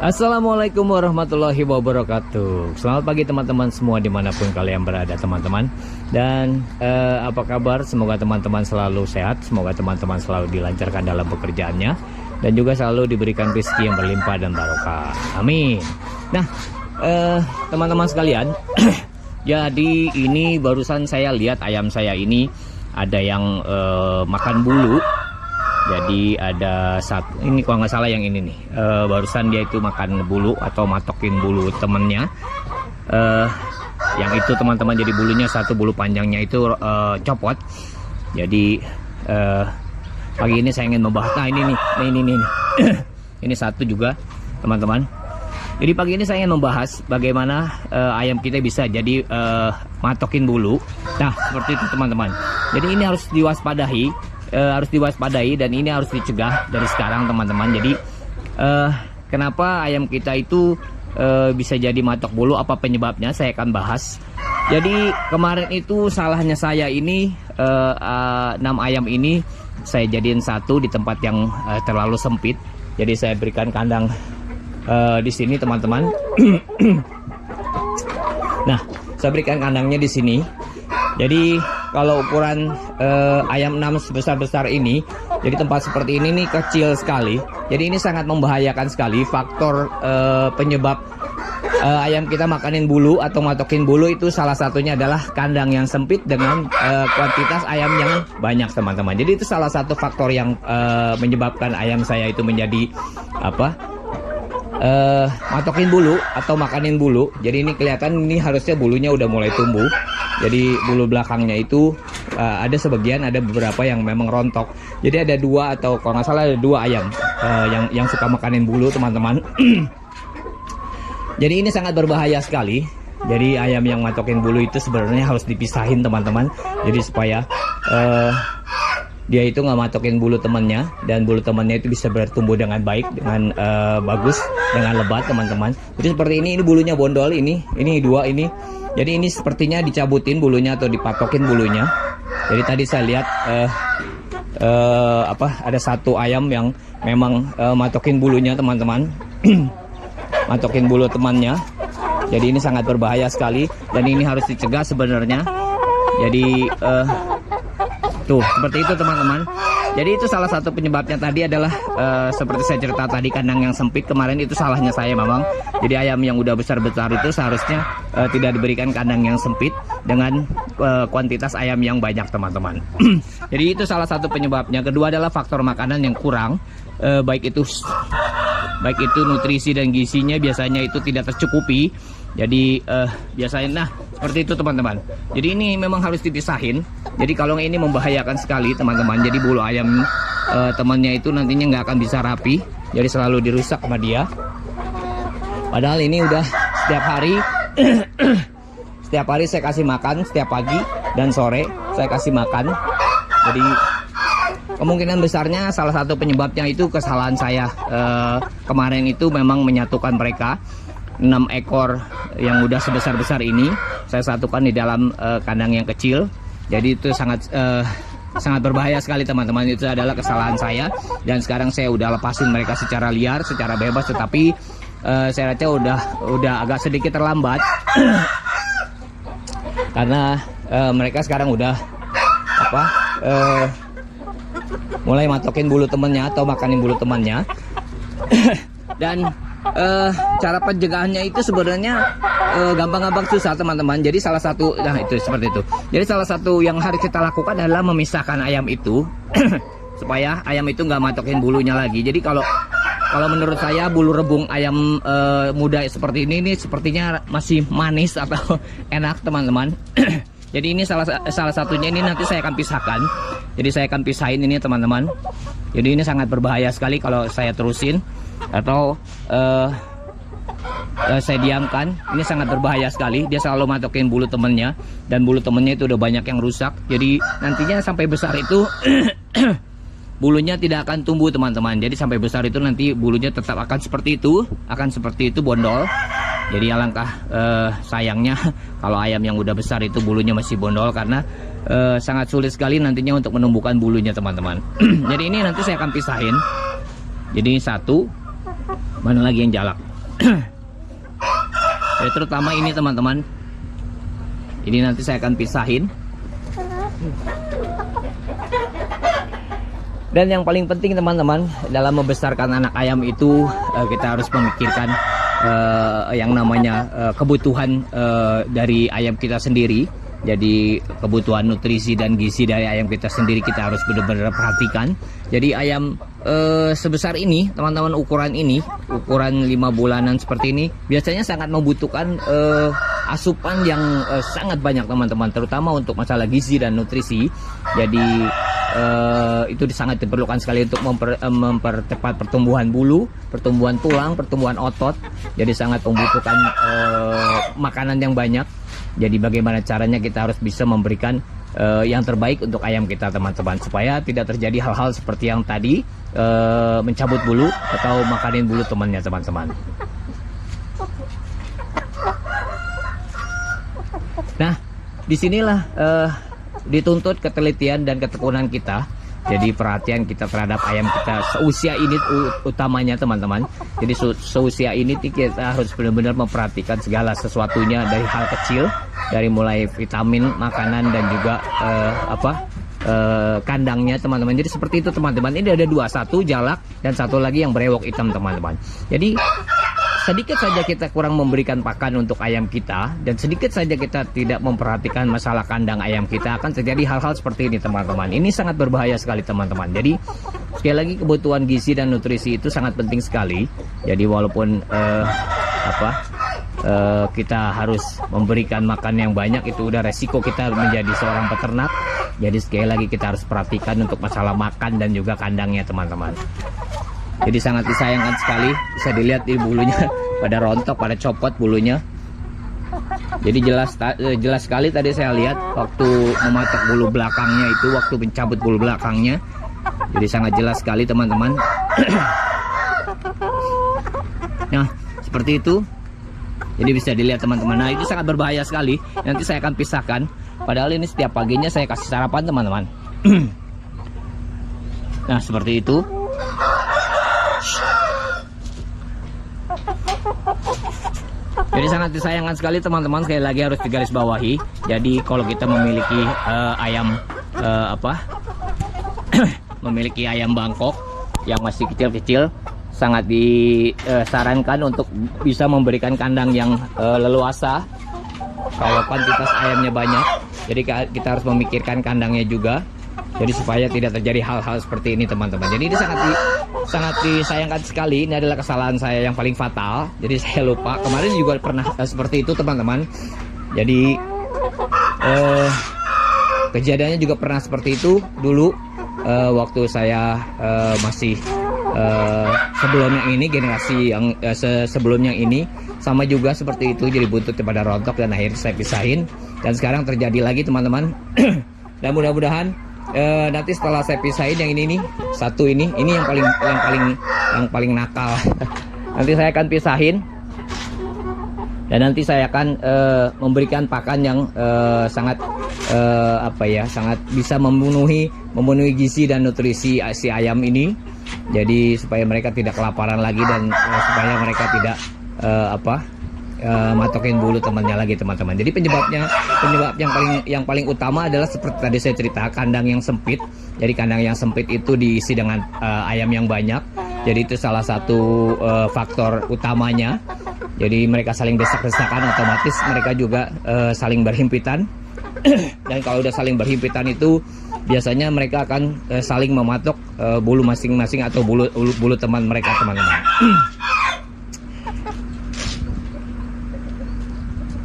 Assalamualaikum warahmatullahi wabarakatuh. Selamat pagi teman-teman semua dimanapun kalian berada teman-teman. Dan apa kabar? Semoga teman-teman selalu sehat. Semoga teman-teman selalu dilancarkan dalam pekerjaannya, dan juga selalu diberikan rezeki yang berlimpah dan barokah. Amin. Nah teman-teman sekalian, jadi ini barusan saya lihat ayam saya ini ada yang makan bulu. Jadi ada satu, ini kalau nggak salah yang ini nih, barusan dia itu makan bulu atau matokin bulu temennya. Yang itu teman-teman, jadi bulunya satu, bulu panjangnya itu copot. Jadi pagi ini saya ingin membahas, nah ini nih, ini ini satu juga teman-teman. Jadi pagi ini saya ingin membahas bagaimana ayam kita bisa jadi matokin bulu. Nah seperti itu teman-teman. Jadi ini harus diwaspadai dan ini harus dicegah dari sekarang teman-teman. Jadi kenapa ayam kita itu bisa jadi matok bulu, apa penyebabnya, saya akan bahas. Jadi kemarin itu salahnya saya ini 6 ayam ini saya jadiin satu di tempat yang terlalu sempit. Jadi saya berikan kandang di sini teman-teman. Nah saya berikan kandangnya di sini. Jadi kalau ukuran ayam 6 sebesar-besar ini, jadi tempat seperti ini nih kecil sekali. Jadi ini sangat membahayakan sekali. Faktor penyebab ayam kita makanin bulu atau matokin bulu itu salah satunya adalah kandang yang sempit dengan kuantitas ayam yang banyak teman-teman. Jadi itu salah satu faktor yang menyebabkan ayam saya itu menjadi matokin bulu atau makanin bulu. Jadi ini kelihatan, ini harusnya bulunya udah mulai tumbuh. Jadi bulu belakangnya itu ada sebagian, ada beberapa yang memang rontok. Jadi ada dua, atau kalau nggak salah ada 2 ayam yang suka makanin bulu teman-teman. Jadi ini sangat berbahaya sekali. Jadi ayam yang matokin bulu itu sebenarnya harus dipisahin teman-teman. Jadi supaya dia itu nggak matokin bulu temannya, dan bulu temannya itu bisa bertumbuh dengan baik, dengan bagus, dengan lebat teman-teman. Jadi seperti ini bulunya bondol, ini 2 ini. Jadi ini sepertinya dicabutin bulunya atau dipatokin bulunya. Jadi tadi saya lihat ada satu ayam yang memang matokin bulunya teman-teman. Matokin bulu temannya. Jadi ini sangat berbahaya sekali, dan ini harus dicegah sebenarnya. Jadi tuh seperti itu teman-teman. Jadi itu salah satu penyebabnya tadi adalah seperti saya cerita tadi, kandang yang sempit. Kemarin itu salahnya saya memang. Jadi ayam yang udah besar-besar itu seharusnya tidak diberikan kandang yang sempit dengan kuantitas ayam yang banyak teman-teman. Jadi itu salah satu penyebabnya. Kedua adalah faktor makanan yang kurang, baik itu nutrisi dan gizinya biasanya itu tidak tercukupi. Jadi biasanya, nah seperti itu teman-teman. Jadi ini memang harus dipisahin. Jadi kalau ini membahayakan sekali teman-teman. Jadi bulu ayam temannya itu nantinya nggak akan bisa rapi. Jadi selalu dirusak sama dia. Padahal ini udah setiap hari setiap hari saya kasih makan, setiap pagi dan sore saya kasih makan. Jadi kemungkinan besarnya salah satu penyebabnya itu kesalahan saya kemarin itu memang menyatukan mereka. 6 ekor yang udah sebesar-besar ini saya satukan di dalam kandang yang kecil. Jadi itu sangat berbahaya sekali teman-teman. Itu adalah kesalahan saya, dan sekarang saya udah lepasin mereka secara liar, secara bebas. Tetapi saya rasa udah agak sedikit terlambat karena mereka sekarang udah mulai matokin bulu temannya atau makanin bulu temannya. Dan cara pencegahannya itu sebenarnya gampang-gampang susah teman-teman. Jadi salah satu, nah itu seperti itu. Jadi salah satu yang harus kita lakukan adalah memisahkan ayam itu supaya ayam itu nggak matokin bulunya lagi. Jadi kalau menurut saya bulu rebung ayam muda seperti ini sepertinya masih manis atau enak teman-teman. Jadi ini salah satunya, ini nanti saya akan pisahkan. Jadi saya akan pisahin ini teman-teman. Jadi ini sangat berbahaya sekali kalau saya terusin atau saya diamkan. Ini sangat berbahaya sekali. Dia selalu matokin bulu temennya, dan bulu temennya itu udah banyak yang rusak. Jadi nantinya sampai besar itu bulunya tidak akan tumbuh teman-teman. Jadi sampai besar itu nanti bulunya tetap akan seperti itu, bondol. Jadi alangkah sayangnya kalau ayam yang udah besar itu bulunya masih bondol, karena sangat sulit sekali nantinya untuk menumbuhkan bulunya teman-teman. Jadi ini nanti saya akan pisahin. Jadi satu, mana lagi yang jalak? Jadi terutama ini teman-teman, ini nanti saya akan pisahin. Dan yang paling penting teman-teman, dalam membesarkan anak ayam itu kita harus memikirkan yang namanya kebutuhan dari ayam kita sendiri. Jadi kebutuhan nutrisi dan gizi dari ayam kita sendiri kita harus benar-benar perhatikan. Jadi ayam sebesar ini teman-teman, ukuran 5 bulanan seperti ini biasanya sangat membutuhkan asupan yang sangat banyak teman-teman, terutama untuk masalah gizi dan nutrisi. Jadi itu sangat diperlukan sekali untuk mempercepat pertumbuhan bulu, pertumbuhan tulang, pertumbuhan otot. Jadi sangat membutuhkan makanan yang banyak. Jadi bagaimana caranya kita harus bisa memberikan yang terbaik untuk ayam kita teman-teman, supaya tidak terjadi hal-hal seperti yang tadi, mencabut bulu atau makanin bulu temannya teman-teman. Nah, disinilah dituntut ketelitian dan ketekunan kita. Jadi perhatian kita terhadap ayam kita seusia ini utamanya teman-teman. Jadi seusia ini kita harus benar-benar memperhatikan segala sesuatunya, dari hal kecil, dari mulai vitamin, makanan, dan juga kandangnya teman-teman. Jadi seperti itu teman-teman. Ini ada 2, satu jalak dan satu lagi yang berewok hitam teman-teman. Jadi sedikit saja kita kurang memberikan pakan untuk ayam kita, dan sedikit saja kita tidak memperhatikan masalah kandang ayam kita, akan terjadi hal-hal seperti ini teman-teman. Ini sangat berbahaya sekali teman-teman. Jadi sekali lagi, kebutuhan gizi dan nutrisi itu sangat penting sekali. Jadi walaupun kita harus memberikan makan yang banyak, itu udah resiko kita menjadi seorang peternak. Jadi sekali lagi kita harus perhatikan untuk masalah makan dan juga kandangnya teman-teman. Jadi sangat disayangkan sekali, bisa dilihat di bulunya pada rontok, pada copot bulunya. Jadi jelas sekali tadi saya lihat waktu mematok bulu belakangnya itu, waktu mencabut bulu belakangnya. Jadi sangat jelas sekali teman-teman. Nah, seperti itu. Jadi bisa dilihat teman-teman. Nah, itu sangat berbahaya sekali. Nanti saya akan pisahkan. Padahal ini setiap paginya saya kasih sarapan teman-teman. Nah, seperti itu. Jadi sangat disayangkan sekali teman-teman, sekali lagi harus digarisbawahi. Jadi kalau kita memiliki ayam memiliki ayam Bangkok yang masih kecil-kecil, sangat disarankan untuk bisa memberikan kandang yang leluasa. Kalau kuantitas ayamnya banyak, jadi kita harus memikirkan kandangnya juga. Jadi supaya tidak terjadi hal-hal seperti ini teman-teman. Jadi ini sangat disayangkan sekali. Ini adalah kesalahan saya yang paling fatal. Jadi saya lupa. Kemarin juga pernah seperti itu teman-teman. Jadi kejadiannya juga pernah seperti itu dulu, waktu saya masih sebelum yang ini, generasi yang sebelum yang ini sama juga seperti itu. Jadi buntut pada rontok dan akhirnya saya pisahin. Dan sekarang terjadi lagi teman-teman. Dan mudah-mudahan nanti setelah saya pisahin yang ini nih, satu ini yang paling nakal. Nanti saya akan pisahin, dan nanti saya akan memberikan pakan yang sangat sangat bisa memenuhi gizi dan nutrisi si ayam ini. Jadi supaya mereka tidak kelaparan lagi, dan supaya mereka tidak matokin bulu temannya lagi teman-teman. Jadi penyebab yang paling utama adalah seperti tadi saya cerita, kandang yang sempit. Jadi kandang yang sempit itu diisi dengan ayam yang banyak. Jadi itu salah satu faktor utamanya. Jadi mereka saling desak-desakan, otomatis mereka juga saling berhimpitan. Dan kalau udah saling berhimpitan itu biasanya mereka akan saling mematok bulu masing-masing atau bulu teman mereka teman-teman.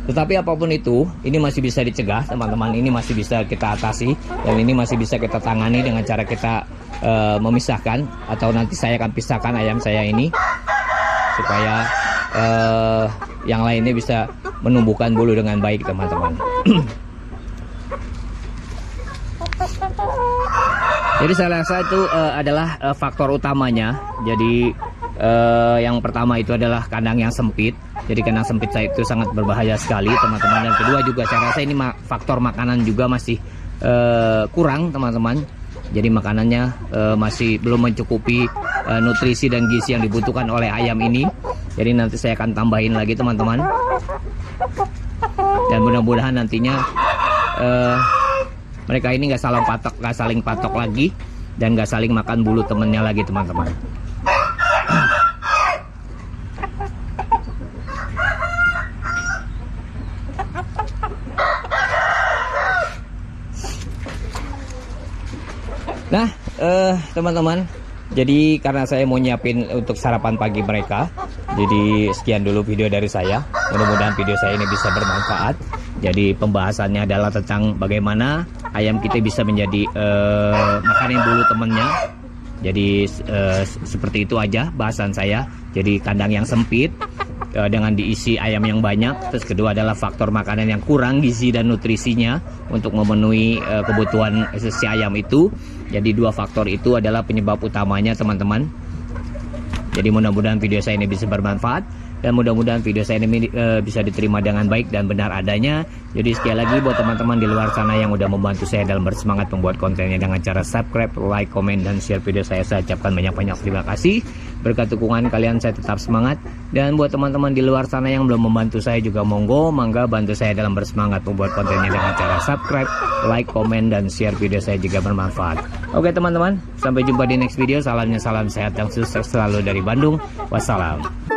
Tetapi apapun itu, ini masih bisa dicegah teman-teman. Ini masih bisa kita atasi, dan ini masih bisa kita tangani dengan cara kita memisahkan, atau nanti saya akan pisahkan ayam saya ini supaya yang lainnya bisa menumbuhkan bulu dengan baik teman-teman. Jadi saya rasa itu adalah faktor utamanya. Jadi yang pertama itu adalah kandang yang sempit. Jadi kandang sempit saya itu sangat berbahaya sekali teman-teman. Dan kedua juga saya rasa ini faktor makanan juga masih kurang teman-teman. Jadi makanannya masih belum mencukupi nutrisi dan gizi yang dibutuhkan oleh ayam ini. Jadi nanti saya akan tambahin lagi teman-teman. Dan mudah-mudahan nantinya mereka ini nggak saling patok lagi, dan nggak saling makan bulu temennya lagi teman-teman. Nah teman-teman, jadi karena saya mau nyiapin untuk sarapan pagi mereka, jadi sekian dulu video dari saya. Mudah-mudahan video saya ini bisa bermanfaat. Jadi pembahasannya adalah tentang bagaimana ayam kita bisa menjadi makanin bulu temennya. Jadi seperti itu aja bahasan saya. Jadi kandang yang sempit dengan diisi ayam yang banyak. Terus kedua adalah faktor makanan yang kurang gizi dan nutrisinya untuk memenuhi kebutuhan si ayam itu. Jadi dua faktor itu adalah penyebab utamanya teman-teman. Jadi mudah-mudahan video saya ini bisa bermanfaat, dan mudah-mudahan video saya ini bisa diterima dengan baik dan benar adanya. Jadi sekali lagi buat teman-teman di luar sana yang udah membantu saya dalam bersemangat membuat kontennya dengan cara subscribe, like, komen, dan share video saya ucapkan banyak-banyak terima kasih. Berkat dukungan kalian saya tetap semangat. Dan buat teman-teman di luar sana yang belum membantu saya juga mangga bantu saya dalam bersemangat membuat kontennya dengan cara subscribe, like, komen, dan share video saya juga bermanfaat. Oke teman-teman, sampai jumpa di next video. Salam sehat dan sukses selalu dari Bandung. Wassalam.